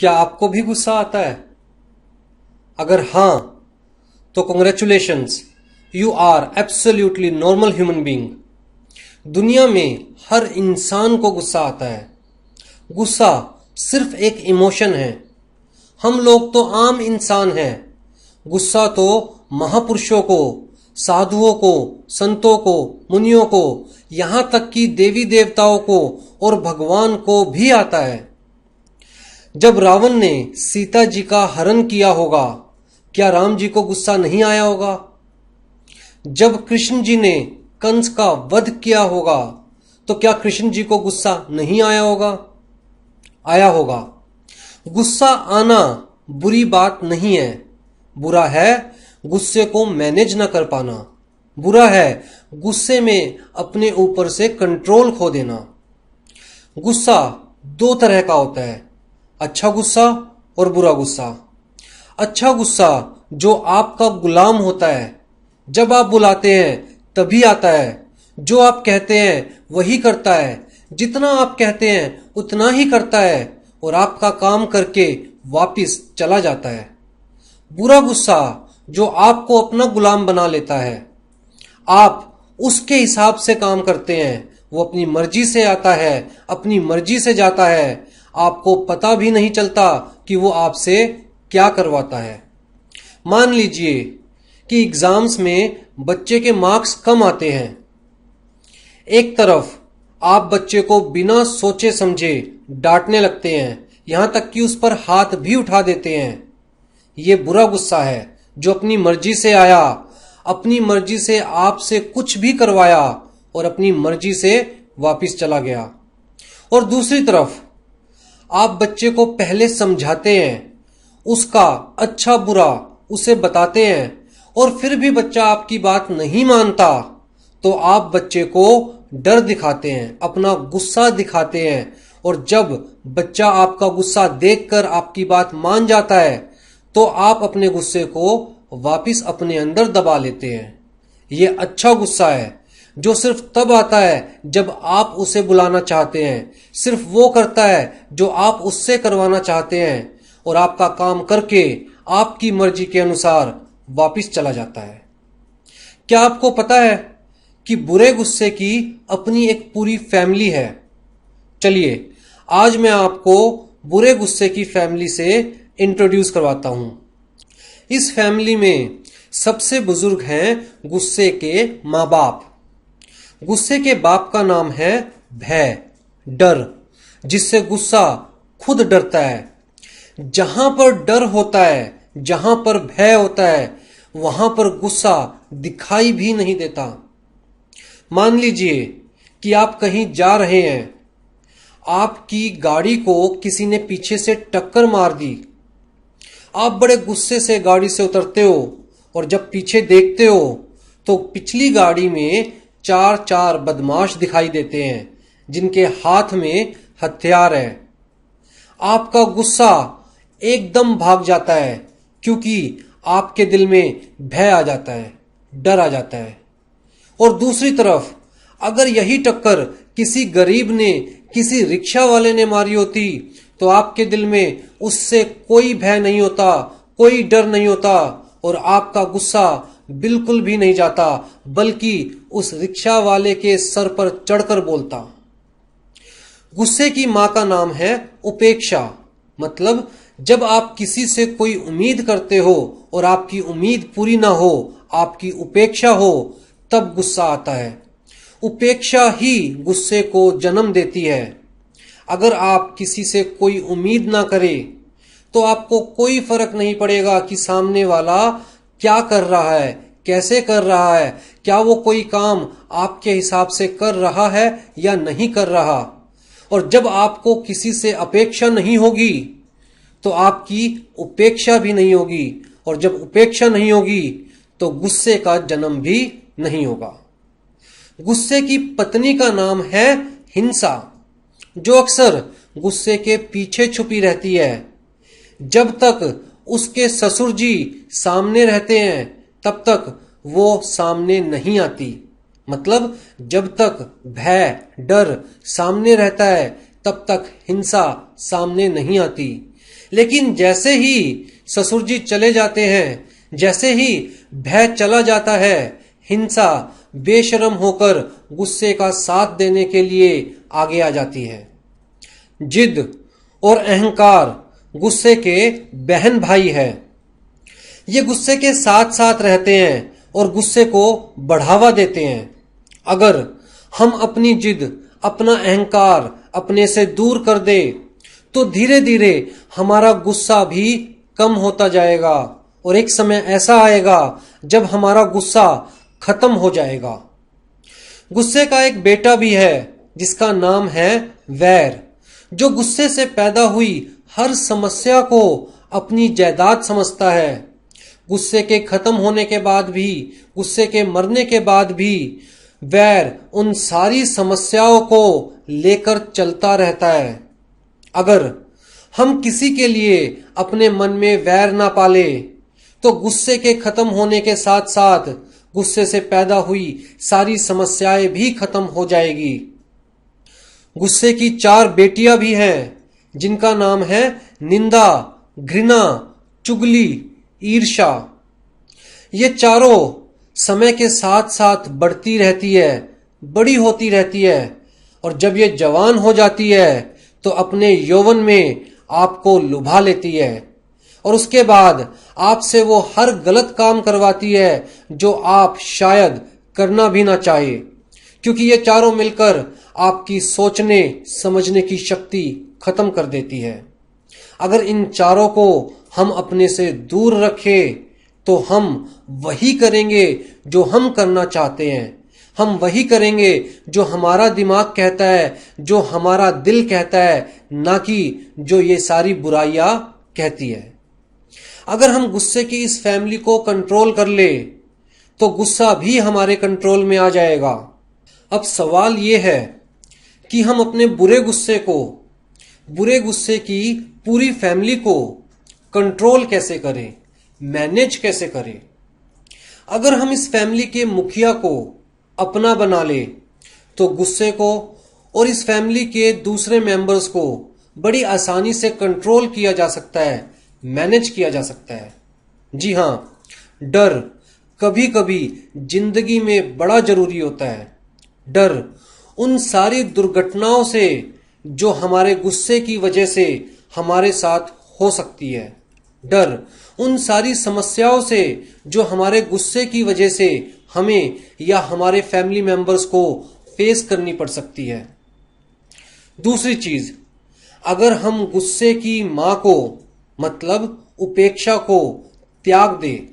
क्या आपको भी गुस्सा आता है? अगर हाँ, तो congratulations, you are absolutely normal human being. दुनिया में हर इंसान को गुस्सा आता है। गुस्सा सिर्फ एक इमोशन है। हम लोग तो आम इंसान हैं। गुस्सा तो महापुरुषों को, साधुओं को, संतों को, मुनियों को, यहां तक कि देवी देवताओं को और भगवान को भी आता है। जब रावण ने सीता जी का हरण किया होगा, क्या राम जी को गुस्सा नहीं आया होगा? जब कृष्ण जी ने कंस का वध किया होगा, तो क्या कृष्ण जी को गुस्सा नहीं आया होगा? आया होगा। गुस्सा आना बुरी बात नहीं है। बुरा है गुस्से को मैनेज न कर पाना। बुरा है गुस्से में अपने ऊपर से कंट्रोल खो देना। गुस्सा दो तरह का होता है, अच्छा गुस्सा और बुरा गुस्सा। अच्छा गुस्सा जो आपका गुलाम होता है, जब आप बुलाते हैं तभी आता है, जो आप कहते हैं वही करता है, जितना आप कहते हैं उतना ही करता है और आपका काम करके वापिस चला जाता है। बुरा गुस्सा जो आपको अपना गुलाम बना लेता है, आप उसके हिसाब से काम करते हैं, वो अपनी मर्जी से आता है, अपनी मर्जी से जाता है, आपको पता भी नहीं चलता कि वो आपसे क्या करवाता है। मान लीजिए कि एग्जाम्स में बच्चे के मार्क्स कम आते हैं। एक तरफ आप बच्चे को बिना सोचे समझे डांटने लगते हैं, यहां तक कि उस पर हाथ भी उठा देते हैं। ये बुरा गुस्सा है जो अपनी मर्जी से आया, अपनी मर्जी से आपसे कुछ भी करवाया और अपनी मर्जी से वापिस चला गया। और दूसरी तरफ आप बच्चे को पहले समझाते हैं, उसका अच्छा बुरा उसे बताते हैं और फिर भी बच्चा आपकी बात नहीं मानता, तो आप बच्चे को डर दिखाते हैं, अपना गुस्सा दिखाते हैं। और जब बच्चा आपका गुस्सा देखकर आपकी बात मान जाता है, तो आप अपने गुस्से को वापिस अपने अंदर दबा लेते हैं। ये अच्छा गुस्सा है जो सिर्फ तब आता है जब आप उसे बुलाना चाहते हैं, सिर्फ वो करता है जो आप उससे करवाना चाहते हैं और आपका काम करके आपकी मर्जी के अनुसार वापिस चला जाता है। क्या आपको पता है कि बुरे गुस्से की अपनी एक पूरी फैमिली है? चलिए आज मैं आपको बुरे गुस्से की फैमिली से इंट्रोड्यूस करवाता हूं। इस फैमिली में सबसे बुजुर्ग हैं गुस्से के माँ बाप। गुस्से के बाप का नाम है भय, डर, जिससे गुस्सा खुद डरता है। जहां पर डर होता है, जहां पर भय होता है, वहां पर गुस्सा दिखाई भी नहीं देता। मान लीजिए कि आप कहीं जा रहे हैं, आपकी गाड़ी को किसी ने पीछे से टक्कर मार दी। आप बड़े गुस्से से गाड़ी से उतरते हो और जब पीछे देखते हो तो पिछली गाड़ी में चार चार बदमाश दिखाई देते हैं जिनके हाथ में हथियार है। आपका गुस्सा एकदम भाग जाता है क्योंकि आपके दिल में भय आ जाता है, डर आ जाता है। और दूसरी तरफ अगर यही टक्कर किसी गरीब ने, किसी रिक्शा वाले ने मारी होती, तो आपके दिल में उससे कोई भय नहीं होता, कोई डर नहीं होता और आपका गुस्सा बिल्कुल भी नहीं जाता, बल्कि उस रिक्शा वाले के सर पर चढ़कर बोलता। गुस्से की मां का नाम है उपेक्षा। मतलब जब आप किसी से कोई उम्मीद करते हो और आपकी उम्मीद पूरी ना हो, आपकी उपेक्षा हो, तब गुस्सा आता है। उपेक्षा ही गुस्से को जन्म देती है। अगर आप किसी से कोई उम्मीद ना करें, तो आपको कोई फर्क नहीं पड़ेगा कि सामने वाला क्या कर रहा है, कैसे कर रहा है, क्या वो कोई काम आपके हिसाब से कर रहा है या नहीं कर रहा। और जब आपको किसी से अपेक्षा नहीं होगी, तो आपकी उपेक्षा भी नहीं होगी, और जब उपेक्षा नहीं होगी तो गुस्से का जन्म भी नहीं होगा। गुस्से की पत्नी का नाम है हिंसा, जो अक्सर गुस्से के पीछे छुपी रहती है। जब तक उसके ससुर जी सामने रहते हैं, तब तक वो सामने नहीं आती। मतलब जब तक भय, डर सामने रहता है, तब तक हिंसा सामने नहीं आती। लेकिन जैसे ही ससुर जी चले जाते हैं, जैसे ही भय चला जाता है, हिंसा बेशर्म होकर गुस्से का साथ देने के लिए आगे आ जाती है। जिद और अहंकार गुस्से के बहन भाई है। ये गुस्से के साथ साथ रहते हैं और गुस्से को बढ़ावा देते हैं। अगर हम अपनी जिद, अपना अहंकार अपने से दूर कर दे तो धीरे धीरे हमारा गुस्सा भी कम होता जाएगा और एक समय ऐसा आएगा जब हमारा गुस्सा खत्म हो जाएगा। गुस्से का एक बेटा भी है जिसका नाम है वैर, जो गुस्से से पैदा हुई हर समस्या को अपनी जायदाद समझता है। गुस्से के खत्म होने के बाद भी, गुस्से के मरने के बाद भी वैर उन सारी समस्याओं को लेकर चलता रहता है। अगर हम किसी के लिए अपने मन में वैर ना पाले तो गुस्से के खत्म होने के साथ साथ गुस्से से पैदा हुई सारी समस्याएं भी खत्म हो जाएगी। गुस्से की 4 बेटियां भी हैं जिनका नाम है निंदा, घृणा, चुगली, ईर्ष्या। ये चारों समय के साथ साथ बढ़ती रहती है, बड़ी होती रहती है और जब ये जवान हो जाती है तो अपने यौवन में आपको लुभा लेती है और उसके बाद आपसे वो हर गलत काम करवाती है जो आप शायद करना भी ना चाहे, क्योंकि ये चारों मिलकर आपकी सोचने समझने की शक्ति खत्म कर देती है। अगर इन चारों को हम अपने से दूर रखें तो हम वही करेंगे जो हम करना चाहते हैं। हम वही करेंगे जो हमारा दिमाग कहता है, जो हमारा दिल कहता है, ना कि जो ये सारी बुराइयां कहती है। अगर हम गुस्से की इस फैमिली को कंट्रोल कर ले तो गुस्सा भी हमारे कंट्रोल में आ जाएगा। अब सवाल ये है कि हम अपने बुरे गुस्से की पूरी फैमिली को कंट्रोल कैसे करें, मैनेज कैसे करें। अगर हम इस फैमिली के मुखिया को अपना बना ले तो गुस्से को और इस फैमिली के दूसरे मेंबर्स को बड़ी आसानी से कंट्रोल किया जा सकता है, मैनेज किया जा सकता है। जी हाँ, डर कभी कभी जिंदगी में बड़ा जरूरी होता है। डर उन सारी दुर्घटनाओं से जो हमारे गुस्से की वजह से हमारे साथ हो सकती है। डर उन सारी समस्याओं से जो हमारे गुस्से की वजह से हमें या हमारे फैमिली मेंबर्स को फेस करनी पड़ सकती है। दूसरी चीज, अगर हम गुस्से की मां को मतलब उपेक्षा को त्याग दे,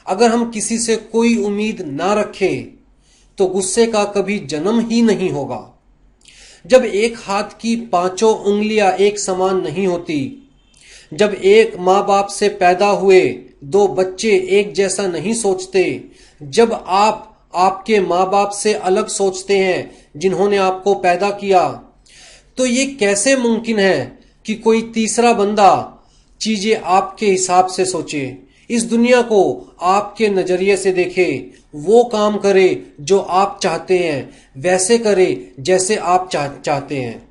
अगर हम किसी से कोई उम्मीद ना रखें तो गुस्से का कभी जन्म ही नहीं होगा। जब एक हाथ की 5 उंगलियां एक समान नहीं होती, जब एक माँ बाप से पैदा हुए 2 बच्चे एक जैसा नहीं सोचते, जब आप आपके माँ बाप से अलग सोचते हैं जिन्होंने आपको पैदा किया, तो ये कैसे मुमकिन है कि कोई तीसरा बंदा चीजें आपके हिसाब से सोचे, इस दुनिया को आपके नजरिए से देखे, वो काम करे जो आप चाहते हैं, वैसे करे जैसे आप चाहते हैं।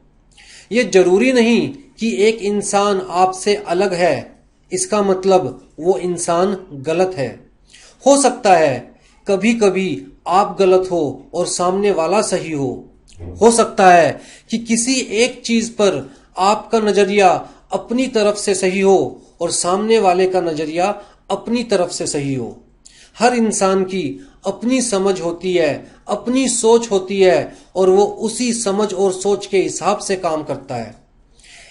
ये जरूरी नहीं कि एक इंसान आपसे अलग है इसका मतलब वो इंसान गलत है। हो सकता है कभी कभी आप गलत हो और सामने वाला सही हो सकता है कि किसी एक चीज पर आपका नजरिया अपनी तरफ से सही हो और सामने वाले का नजरिया अपनी तरफ से सही हो। हर इंसान की अपनी समझ होती है, अपनी सोच होती है और वो उसी समझ और सोच के हिसाब से काम करता है।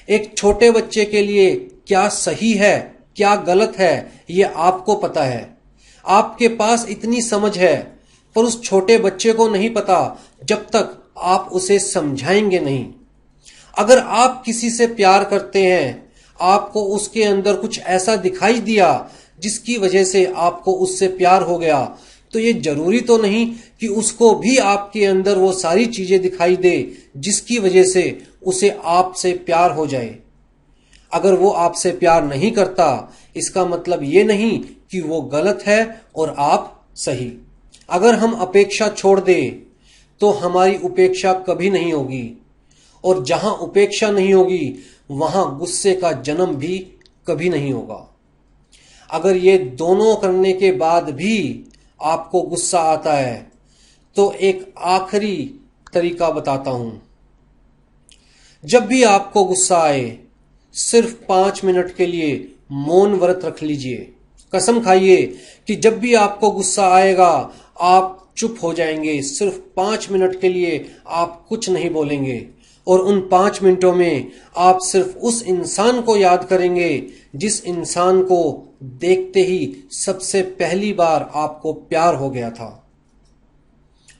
एक छोटे बच्चे के लिए क्या सही है, क्या गलत है, ये आपको पता है। आपके पास इतनी समझ है, पर उस छोटे बच्चे को नहीं पता जब तक आप उसे समझाएंगे नहीं। अगर आप किसी से प्यार करते हैं, आपको उसके अंदर कुछ ऐसा दिखाई दिया जिसकी वजह से आपको उससे प्यार हो गया, तो ये जरूरी तो नहीं कि उसको भी आपके अंदर वो सारी चीजें दिखाई दे जिसकी वजह से उसे आपसे प्यार हो जाए। अगर वो आपसे प्यार नहीं करता, इसका मतलब ये नहीं कि वो गलत है और आप सही। अगर हम अपेक्षा छोड़ दें तो हमारी उपेक्षा कभी नहीं होगी, और जहां उपेक्षा नहीं होगी वहां गुस्से का जन्म भी कभी नहीं होगा। अगर ये दोनों करने के बाद भी आपको गुस्सा आता है तो एक आखिरी तरीका बताता हूं। जब भी आपको गुस्सा आए सिर्फ 5 मिनट के लिए मौन व्रत रख लीजिए। कसम खाइए कि जब भी आपको गुस्सा आएगा आप चुप हो जाएंगे। सिर्फ 5 मिनट के लिए आप कुछ नहीं बोलेंगे और उन 5 मिनटों में आप सिर्फ उस इंसान को याद करेंगे जिस इंसान को देखते ही सबसे पहली बार आपको प्यार हो गया था।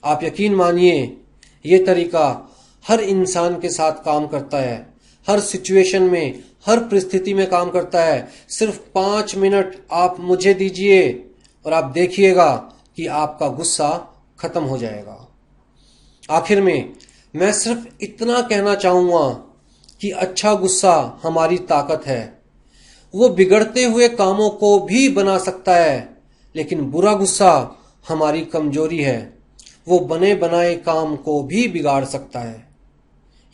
आप यकीन मानिए ये तरीका हर इंसान के साथ काम करता है, हर सिचुएशन में, हर परिस्थिति में काम करता है। सिर्फ 5 मिनट आप मुझे दीजिए और आप देखिएगा कि आपका गुस्सा खत्म हो जाएगा। आखिर में मैं सिर्फ इतना कहना चाहूंगा कि अच्छा गुस्सा हमारी ताकत है। वो बिगड़ते हुए कामों को भी बना सकता है, लेकिन बुरा गुस्सा हमारी कमजोरी है। वो बने बनाए काम को भी बिगाड़ सकता है।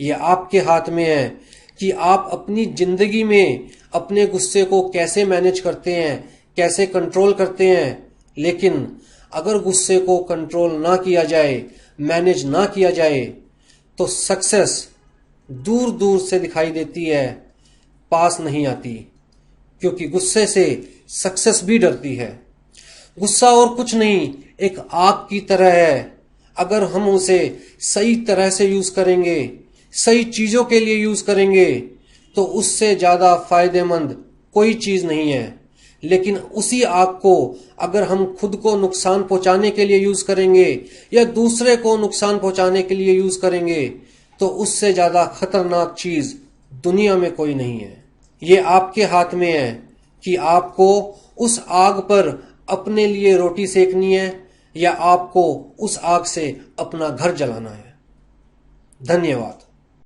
ये आपके हाथ में है कि आप अपनी जिंदगी में अपने गुस्से को कैसे मैनेज करते हैं, कैसे कंट्रोल करते हैं। लेकिन अगर गुस्से को कंट्रोल ना किया जाए, मैनेज ना किया जाए, तो सक्सेस दूर दूर से दिखाई देती है, पास नहीं आती। क्योंकि गुस्से से सक्सेस भी डरती है। गुस्सा और कुछ नहीं, एक आग की तरह है। अगर हम उसे सही तरह से यूज करेंगे, सही चीजों के लिए यूज करेंगे, तो उससे ज्यादा फायदेमंद कोई चीज नहीं है। लेकिन उसी आग को अगर हम खुद को नुकसान पहुंचाने के लिए यूज करेंगे या दूसरे को नुकसान पहुंचाने के लिए यूज करेंगे, तो उससे ज्यादा खतरनाक चीज दुनिया में कोई नहीं है। ये आपके हाथ में है कि आपको उस आग पर अपने लिए रोटी सेकनी है या आपको उस आग से अपना घर जलाना है। धन्यवाद।